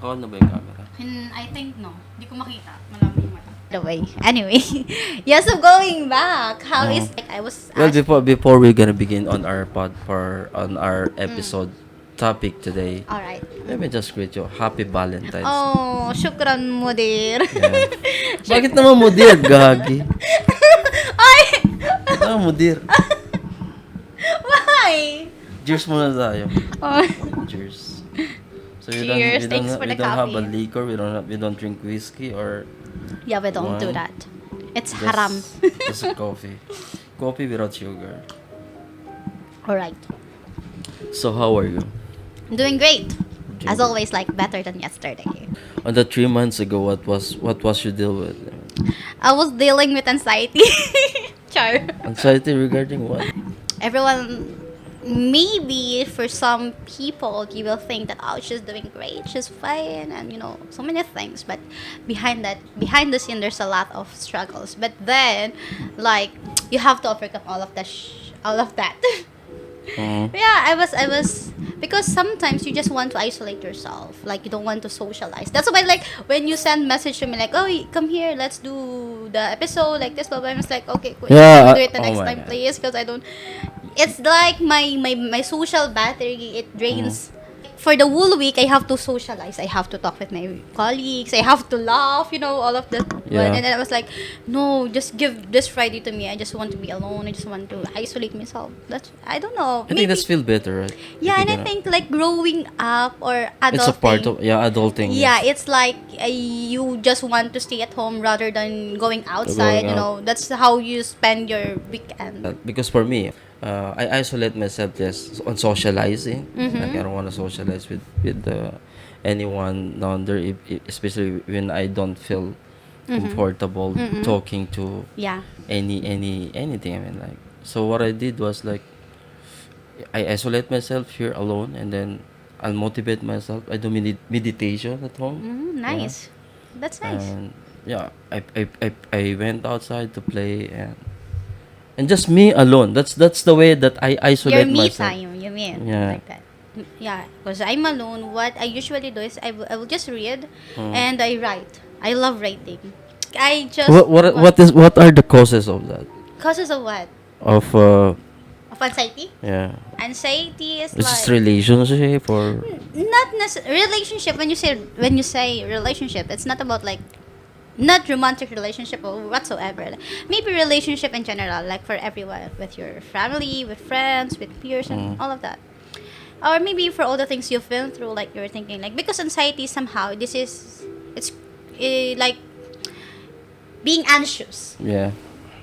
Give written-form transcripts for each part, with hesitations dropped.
Naka-on na ba yung camera? I think no. Hindi ko makita. Malabo yung mata. Anyway. Yes, so going back. How is I was Well, asked, before we're gonna begin on our on our episode topic today, alright. let me just greet you. Happy Valentine's. Oh, syukran mudir. Yeah. Bakit naman mudir, gagi? Ay! Ah, mudir. Why? Cheers muna tayo. Oh. Cheers. So Cheers. Thanks for we the don't have a coffee. liquor. We don't drink whiskey or Yeah, we don't do wine. that. It's haram. Just a coffee. Coffee without sugar. Alright. So how are you? Doing great. As Doing always, like better than yesterday. On the 3 months ago, what was you deal with? I was dealing with anxiety. Char. Anxiety regarding what? Everyone, maybe for some people, you will think that, oh, she's doing great, she's fine, and so many things. But behind the scene, there's a lot of struggles. But then, like, you have to overcome all of that. Yeah, I was because sometimes you just want to isolate yourself, like you don't want to socialize. That's why, like, when you send message to me like, oh, come here, let's do the episode like this, but I was like, okay, wait, Yeah, do it the oh next my time, God. please, because I don't. It's like my social battery, it drains. For the whole week, I have to socialize. I have to talk with my colleagues. I have to laugh, all of that. Yeah. And then I was like, no, just give this Friday to me. I just want to be alone. I just want to isolate myself. I don't know. I think that's feel better, right? Yeah, If and you're I gonna- think like growing up or adulting. it's a part of adulting. Yeah, yes. it's like you just want to stay at home rather than going outside. Going out. That's how you spend your weekend. Because for me, I isolate myself just on socializing. Like I don't want to socialize with anyone down there, especially when I don't feel comfortable talking to Yeah. anything. I mean, like, so what I did was like I isolate myself here alone, and then I'll motivate myself. I do meditation at home. Nice. That's nice. And yeah, I went outside to play and just me alone. That's the way that I Your isolate me myself. time, you mean? Yeah. Like that. Yeah, because I'm alone. What I usually do is I will just read and I write. I love writing. I just What are the causes of that? causes of what? Of Of anxiety. yeah. Anxiety is Is this like relationship or not relationship. When you say relationship, it's not about like not romantic relationship or whatsoever. Maybe relationship in general, like for everyone, with your family, with friends, with peers, and all of that. Or maybe for all the things you've been through, like you're thinking, like, because anxiety somehow it's like being anxious. yeah.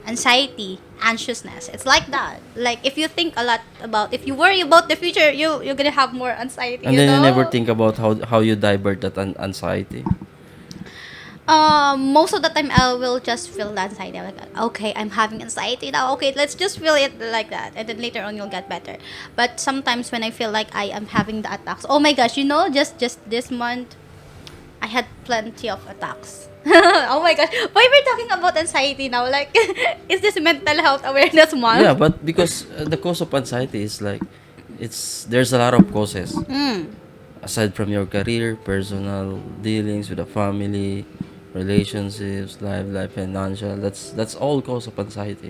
Anxiety, anxiousness. It's like that. Like if you think a lot if you worry about the future, you're gonna have more anxiety. And then you never think about how you divert that anxiety. Most of the time I will just feel the anxiety. I'm like, okay, I'm having anxiety now. Okay, let's just feel it like that, and then later on you'll get better. But sometimes when I feel like I am having the attacks, oh my gosh, just this month, I had plenty of attacks. Oh my gosh, why we're talking about anxiety now? Like, is this mental health awareness month? Yeah, but because the cause of anxiety is like there's a lot of causes. Aside from your career, personal dealings with the family, relationships, life, financial. That's all cause of anxiety.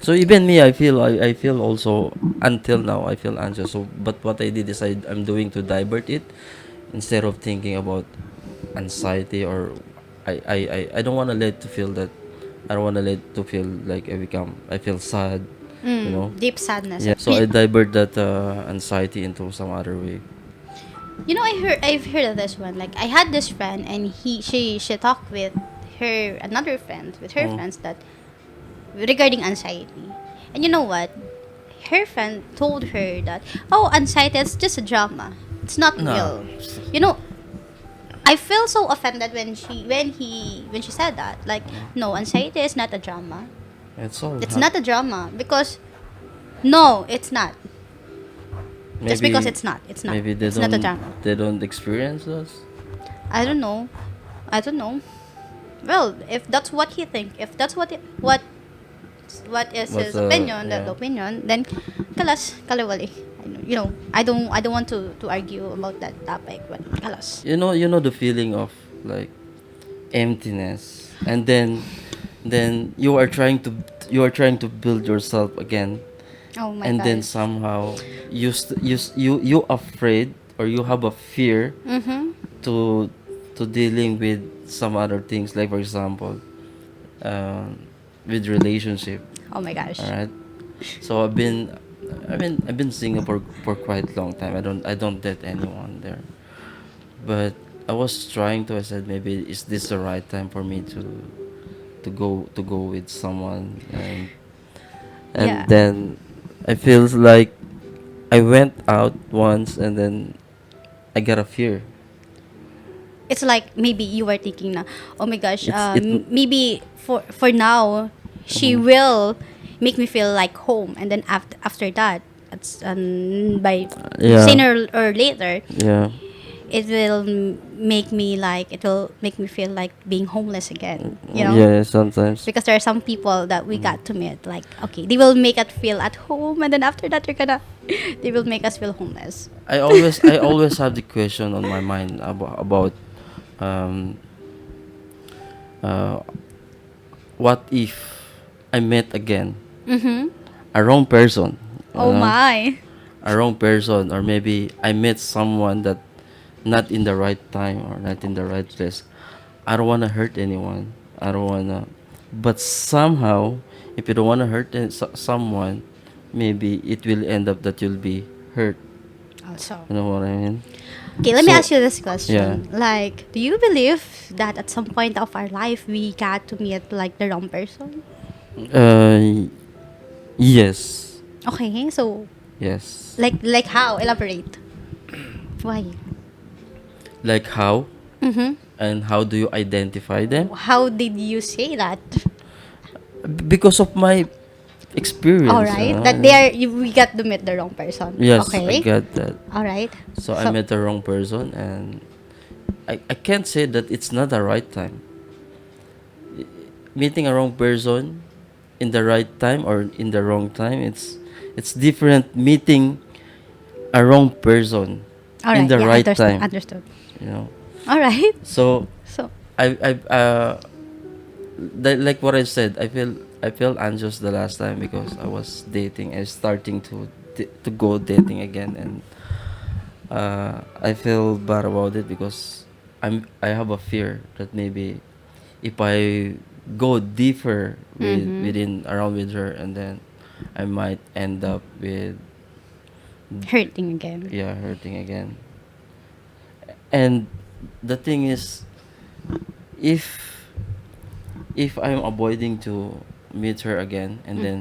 So even me, I feel also until now I feel anxious. So but what I did is I'm doing to divert it instead of thinking about anxiety or I don't want to let to feel that. I don't want to let to feel like I feel sad. Deep sadness. Yeah. So I divert that anxiety into some other way. I've heard of this one. Like I had this friend, and she talked with another friend, with her friends, that regarding anxiety. And you know what? Her friend told her that, oh, anxiety is just a drama. It's not No. real. I feel so offended when she said that. Like, no, anxiety is not a drama. It's all. It's not a drama because no, it's not. Just because it's not. It's not. Maybe It's not a drama. they don't experience us. I don't know. Well, if that's what he think, if that's what is What's his opinion, that yeah. opinion, then kalas, kaliwali. I don't want to argue about that topic, but kalas. You know the feeling of like emptiness, and then you are trying to build yourself again, Oh my and then gosh. somehow you afraid, or you have a fear Mm-hmm. to dealing with some other things, like for example, um, with relationship. Oh my All gosh. right. So I've been single for quite a long time. I don't date anyone there. But I was trying to. I said, maybe is this the right time for me to go with someone, and Yeah. then I feels like I went out once, and then I got a fear. It's like maybe you were thinking na, oh my gosh, It's it. maybe for now she Mhm. will make me feel like home, and then after that, it's by Yeah. sooner or later, Yeah. it will make me feel like being homeless again. Yeah. Sometimes. Because there are some people that we Mhm. got to meet, like, okay, they will make us feel at home, and then after that they're gonna they will make us feel homeless. I always have the question on my mind about um uh what if I met again Mm-hmm. a wrong person, you Oh know, my. a wrong person, or maybe I met someone that not in the right time or not in the right place. I don't want to hurt anyone. I don't want to, but somehow, if you don't want to hurt someone, maybe it will end up that you'll be hurt. Also. You know what I mean? Okay, let me So, ask you this yeah. question. Like, do you believe that at some point of our life we got to meet like the wrong person? Uh, yes. Okay, so Yes. like how? Elaborate. Why? Like how? Mm-hmm. And how do you identify them? How did you say that? Because of my All experience, right, that they are we got to meet the wrong person. Yes, I Okay. get that. All right. So I So met the wrong person, and I can't say that it's not the right time. Meeting a wrong person in the right time or in the wrong time, it's different meeting a wrong person all in right, the yeah, right understood, time, understood. you know. All right. So So I like what I said, I felt anxious the last time because I was dating and starting to go dating again, and I feel bad about it because I have a fear that maybe if I go deeper mm-hmm. within around with her, and then I might end up with, Hurting again. yeah, hurting again. And the thing is, if I'm avoiding to meet her again, and Mm. then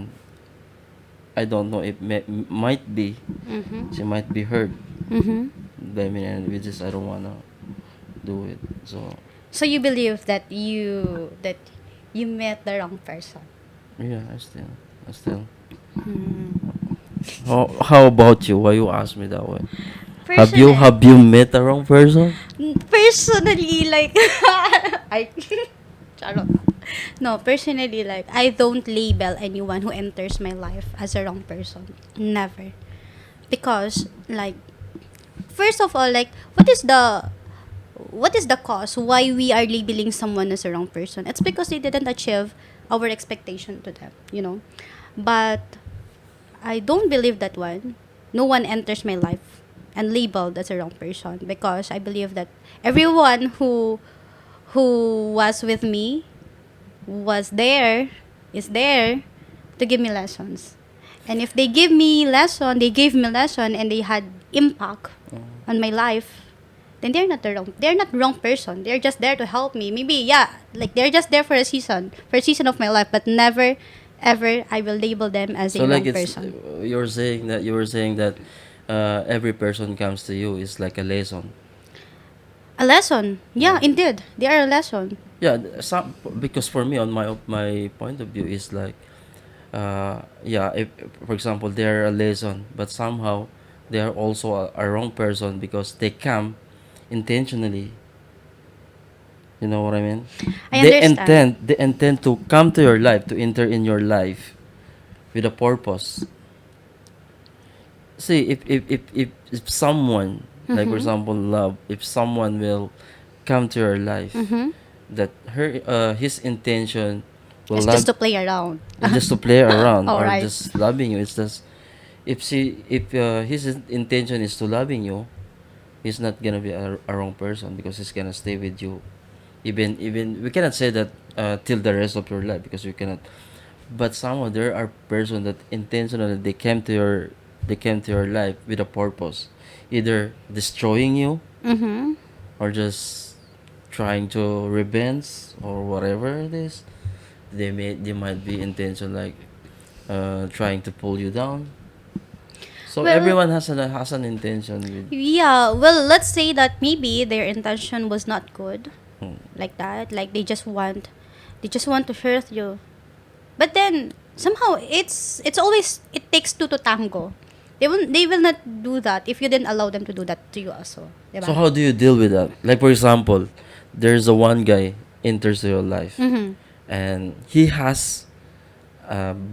I don't know, it might be Mm-hmm. she might be hurt Mm-hmm. by me, and which is I don't wanna do it. So So you believe that you met the wrong person. yeah, I still. Hmm. How about you? Why you ask me that way? Have you Personally, have you met the wrong person? personally, like I, charot. No, personally, like I don't label anyone who enters my life as a wrong person. Never, because like first of all, like what is the cause why we are labeling someone as a wrong person? It's because they didn't achieve our expectation to them. But I don't believe that one. No one enters my life and labeled as a wrong person, because I believe that everyone who was with me was there is there to give me lessons. And if they gave me lesson and they had impact on my life, then they're not wrong person. They're just there to help me. Maybe, yeah, like they're just there for a season of my life, but never ever I will label them as So a like wrong it's person. you were saying that every person comes to you is like a lesson. A lesson. Yeah, Yeah. indeed. They are a lesson. Yeah, some, because for me, on my point of view, is like, yeah, if for example they are a lesson, but somehow they are also a wrong person because they come intentionally. You know what I mean? I They understand. intend they intend to come to your life, to enter in your life with a purpose. see if someone, like for example love, if someone will come to your life, Mm-hmm. that her his intention will It's just love, to play around. just to play around All or right. just loving you. It's just if his intention is to loving you, he's not gonna be a wrong person, because he's gonna stay with you, even we cannot say that till the rest of your life, because we cannot. But somehow there are persons that intentionally they came to your life with a purpose, either destroying you Mm-hmm. or just trying to revenge or whatever it is. They might be intention like trying to pull you down. So Well, everyone has an intention with. yeah. Well, let's say that maybe their intention was not good, Hmm. like that. Like they just want to hurt you. But then somehow it's always it takes two to tango. They will not do that if you didn't allow them to do that to you also, So diba? how do you deal with that? Like for example, there's a one guy enters your life, Mm-hmm. and he has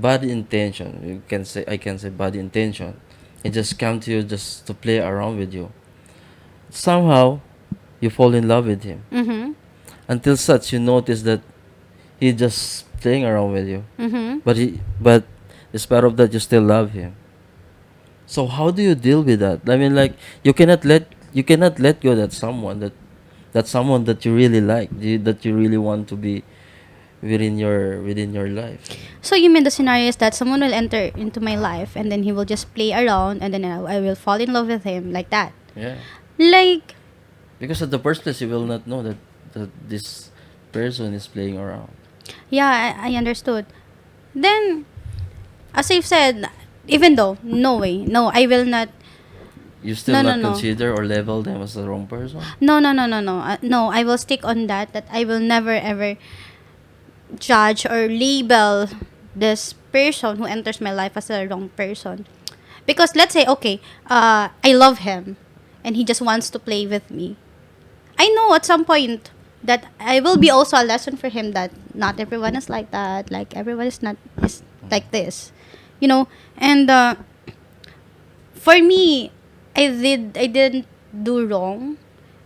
bad intention. You can say I can say bad intention. He just come to you just to play around with you. Somehow you fall in love with him. Mm-hmm. Until such you notice that he just playing around with you. Mm-hmm. But despite of that you still love him. So how do you deal with that? I mean, like you cannot let go that someone that you really like, that you really want to be within your life. So you mean the scenario is that someone will enter into my life and then he will just play around and then I will fall in love with him like that. Yeah, Like, because at the first place you will not know that this person is playing around. yeah, I understood. Then, as I've said, even though, no way, no, I will not. You still No, no, not no. consider or label them as the wrong person. No, no, no, no, no. No, I will stick on that I will never ever judge or label this person who enters my life as a wrong person. Because let's say, okay, I love him and he just wants to play with me. I know at some point that I will be also a lesson for him that not everyone is like that. Like everyone is not is like this, you know. And for me, I didn't do wrong.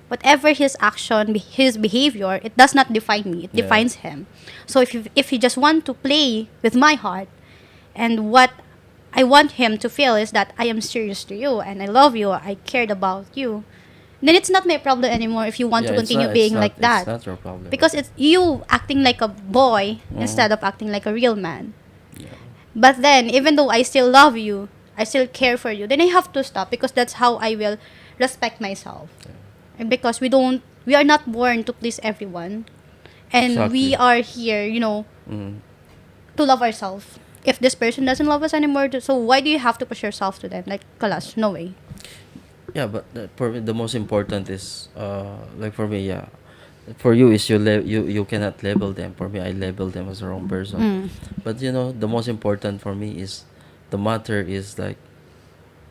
Whatever his action, his behavior, it does not define me. It Yeah. defines him. So if he just want to play with my heart, and what I want him to feel is that I am serious to you and I love you, I cared about you, then it's not my problem anymore if you want Yeah, to continue being like it's that. not your problem. Because it's you acting like a boy Mhm. instead of acting like a real man. Yeah. But then, even though I still love you, I still care for you, then I have to stop because that's how I will respect myself. And because we are not born to please everyone. And we Exactly. are here, Mm. to love ourselves. If this person doesn't love us anymore, so why do you have to push yourself to them? Like, kalas, no way. Yeah, but for me, the most important is like for me, yeah. For you is you cannot label them. For me, I label them as the wrong person. Mm. But the most important for me is the matter is like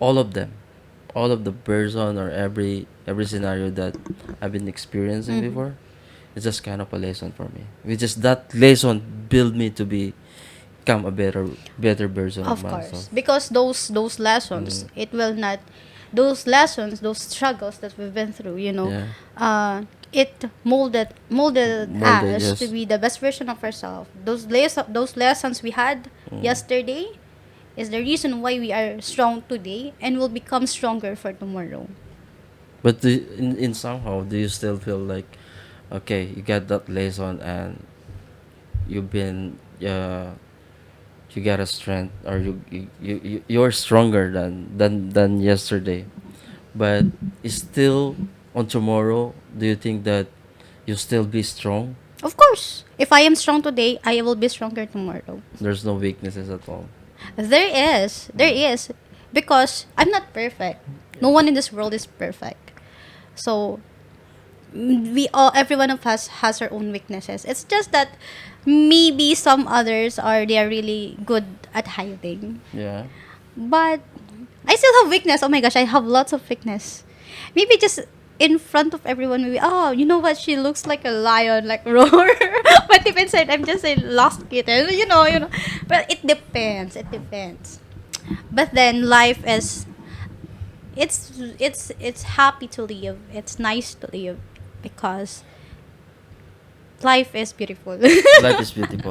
all of them, all of the person or every scenario that I've been experiencing Mm. before. It's just kind of a lesson for me. Which is that lesson build me to become a better version of Of myself. course, because those lessons, Mm. it will not, those lessons, those struggles that we've been through, Yeah. it molded Molded, us to yes. be the best version of ourselves. Those lessons we had yesterday is the reason why we are strong today and will become stronger for tomorrow. But in somehow, do you still feel like, okay, you got that lesson and you've been, you got a strength, or you're stronger than yesterday, but it's still on tomorrow. Do you think that you still be strong? Of course, if I am strong today, I will be stronger tomorrow. There's no weaknesses at all. There is, because I'm not perfect. No one in this world is perfect. So we all, every one of us has our own weaknesses. It's just that maybe some others they are really good at hiding. Yeah. But I still have weakness. Oh my gosh, I have lots of weakness. Maybe just in front of everyone, maybe, oh, you know what? She looks like a lion, like roar. But deep inside, I'm just a lost kitten. But it depends. It depends. But then it's happy to live. It's nice to live because life is beautiful. Life is beautiful.